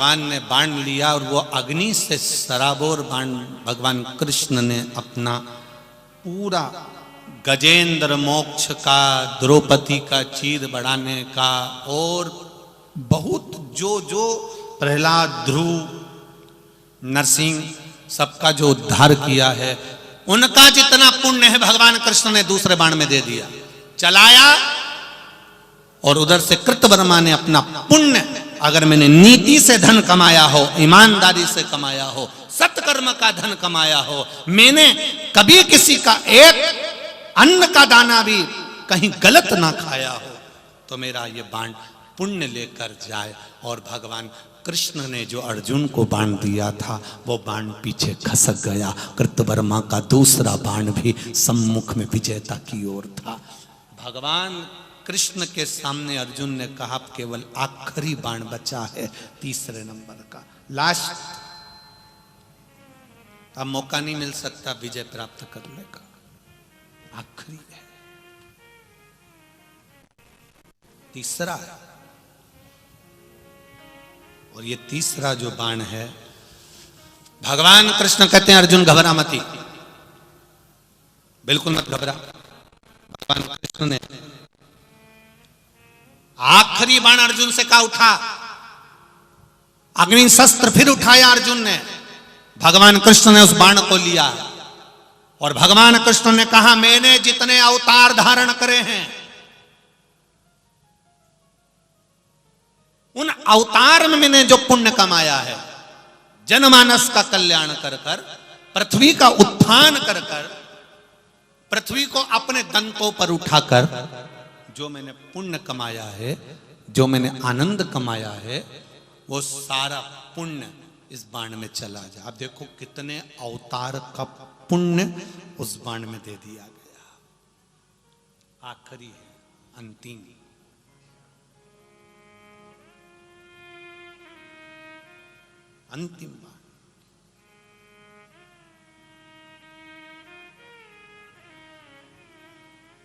भगवान ने बाण लिया और वो अग्नि से सराबोर बाण भगवान कृष्ण ने अपना पूरा गजेंद्र मोक्ष का, द्रौपदी का चीर बढ़ाने का और बहुत जो जो प्रहलाद, ध्रुव, नरसिंह सबका जो उद्धार किया है, उनका जितना पुण्य है भगवान कृष्ण ने दूसरे बाण में दे दिया, चलाया। और उधर से कृतवर्मा ने अपना पुण्य, अगर मैंने नीति से धन कमाया हो, ईमानदारी से कमाया हो, सत्कर्म का धन कमाया हो, मैंने कभी किसी का एक अन्न का दाना भी कहीं गलत ना खाया हो, तो मेरा ये बाण पुण्य लेकर जाए। और भगवान कृष्ण ने जो अर्जुन को बाण दिया था वो बाण पीछे खसक गया। कृतवर्मा का दूसरा बाण भी सम्मुख में विजेता की ओर था। भगवान कृष्ण के सामने अर्जुन ने कहा केवल आखिरी बाण बचा है, तीसरे नंबर का, लास्ट। अब मौका नहीं मिल सकता विजय प्राप्त करने का, आखिरी है, तीसरा है। और ये तीसरा जो बाण है, भगवान कृष्ण कहते हैं अर्जुन घबरा मती, बिल्कुल मत घबरा। भगवान कृष्ण ने आखिरी बाण अर्जुन से कहा उठा, अग्नि शस्त्र फिर उठाया अर्जुन ने। भगवान कृष्ण ने उस बाण को लिया और भगवान कृष्ण ने कहा मैंने जितने अवतार धारण करे हैं उन अवतार में मैंने जो पुण्य कमाया है, जनमानस का कल्याण कर कर, पृथ्वी का उत्थान कर कर, पृथ्वी को अपने दंतों पर उठाकर जो मैंने पुण्य कमाया है, जो मैंने आनंद कमाया है, वो सारा पुण्य इस बाण में चला जाए। अब देखो कितने अवतार का पुण्य उस बाण में दे दिया गया। आखिरी है, अंतिम, अंतिम बाण।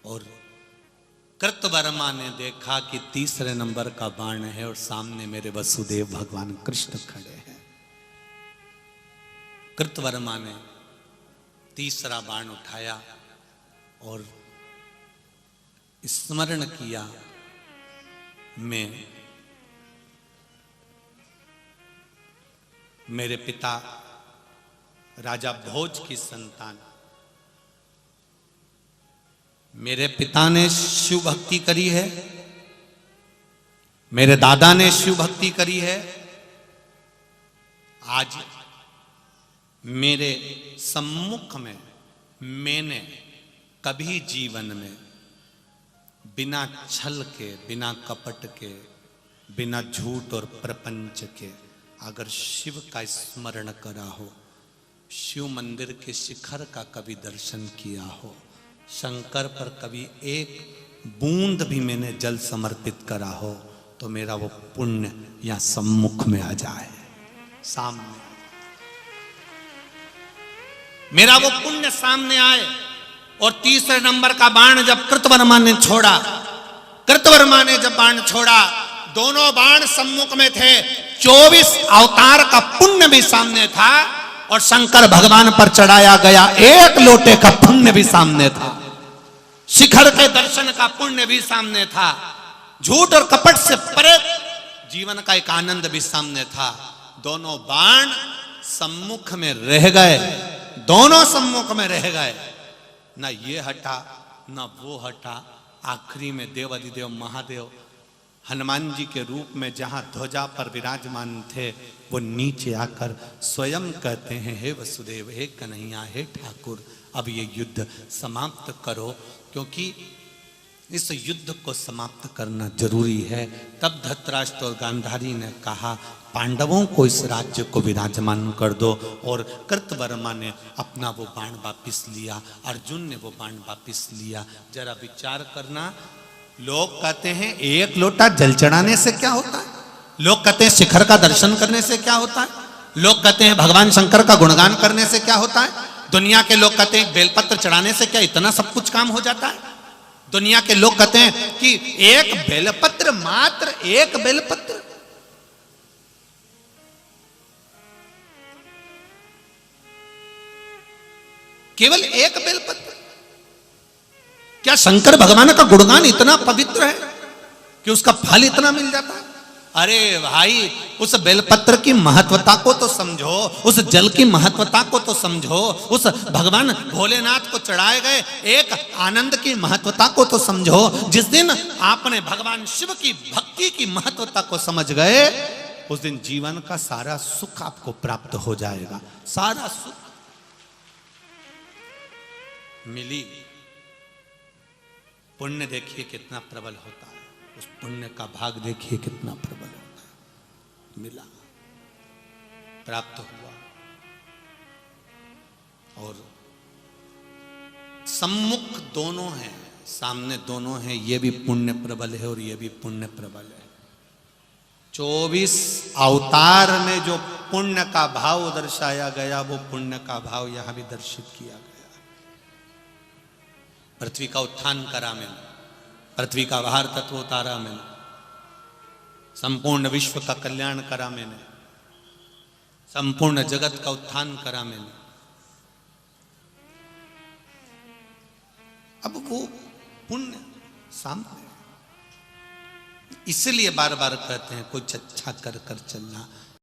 और कृतवर्मा ने देखा कि तीसरे नंबर का बाण है और सामने मेरे वसुदेव भगवान कृष्ण खड़े हैं। कृतवर्मा ने तीसरा बाण उठाया और स्मरण किया, मैं मेरे पिता राजा भोज की संतान, मेरे पिता ने शिव भक्ति करी है, मेरे दादा ने शिव भक्ति करी है। आज मेरे सम्मुख में मैंने कभी जीवन में बिना छल के, बिना कपट के, बिना झूठ और प्रपंच के अगर शिव का स्मरण करा हो, शिव मंदिर के शिखर का कभी दर्शन किया हो, शंकर पर कभी एक बूंद भी मैंने जल समर्पित करा हो, तो मेरा वो पुण्य यहां सम्मुख में आ जाए, सामने मेरा वो पुण्य सामने आए। और तीसरे नंबर का बाण जब कृतवर्मा ने छोड़ा, कृतवर्मा ने जब बाण छोड़ा, दोनों बाण सम्मुख में थे, 24 अवतार का पुण्य भी सामने था और शंकर भगवान पर चढ़ाया गया एक लोटे का पुण्य भी सामने था, शिखर के दर्शन का पुण्य भी सामने था, झूठ और कपट से परे जीवन का एक आनंद भी सामने था। दोनों बाण सम्मुख में रह गए, दोनों सम्मुख में रह गए, ना ये हटा ना वो हटा। आखिरी में देवाधिदेव महादेव हनुमान जी के रूप में जहां ध्वजा पर विराजमान थे, वो नीचे आकर स्वयं कहते हैं, हे वसुदेव, हे कन्हैया, हे ठाकुर, अब ये युद्ध समाप्त करो, क्योंकि इस युद्ध को समाप्त करना जरूरी है। तब धृतराष्ट्र और गांधारी ने कहा, पांडवों को इस राज्य को विराजमान कर दो। और कृतवर्मा ने अपना वो बाण वापिस लिया, अर्जुन ने वो बाण वापिस लिया। जरा विचार करना, लोग कहते हैं एक लोटा जल चढ़ाने से क्या होता है, लोग कहते हैं शिखर का दर्शन करने से क्या होता है, लोग कहते हैं भगवान शंकर का गुणगान करने से क्या होता है, दुनिया के लोग कहते हैं बेलपत्र चढ़ाने से क्या इतना सब कुछ काम हो जाता है। दुनिया के लोग कहते हैं कि एक बेलपत्र, मात्र एक बेलपत्र, केवल एक बेलपत्र। क्या शंकर भगवान का गुणगान इतना पवित्र है कि उसका फल इतना मिल जाता है? अरे भाई, उस बेलपत्र की महत्वता को तो समझो, उस जल की महत्वता को तो समझो, उस भगवान भोलेनाथ को चढ़ाए गए एक आनंद की महत्वता को तो समझो। जिस दिन आपने भगवान शिव की भक्ति की महत्वता को समझ गए, उस दिन जीवन का सारा सुख आपको प्राप्त हो जाएगा। सारा सुख मिली। पुण्य देखिए कितना प्रबल होता है, उस पुण्य का भाग देखिए कितना प्रबल होता है। मिला, प्राप्त हुआ, और सम्मुख दोनों हैं, सामने दोनों हैं। ये भी पुण्य प्रबल है और ये भी पुण्य प्रबल है। 24 अवतार में जो पुण्य का भाव दर्शाया गया, वो पुण्य का भाव यहां भी दर्शित किया गया। पृथ्वी का उत्थान करा मैंने, पृथ्वी का बाहर तत्व उतारा मैंने, संपूर्ण विश्व का कल्याण करा मैंने, संपूर्ण जगत का उत्थान करा मैंने। अब वो पुण्य सामने, इसलिए बार बार कहते हैं कुछ अच्छा कर कर चलना।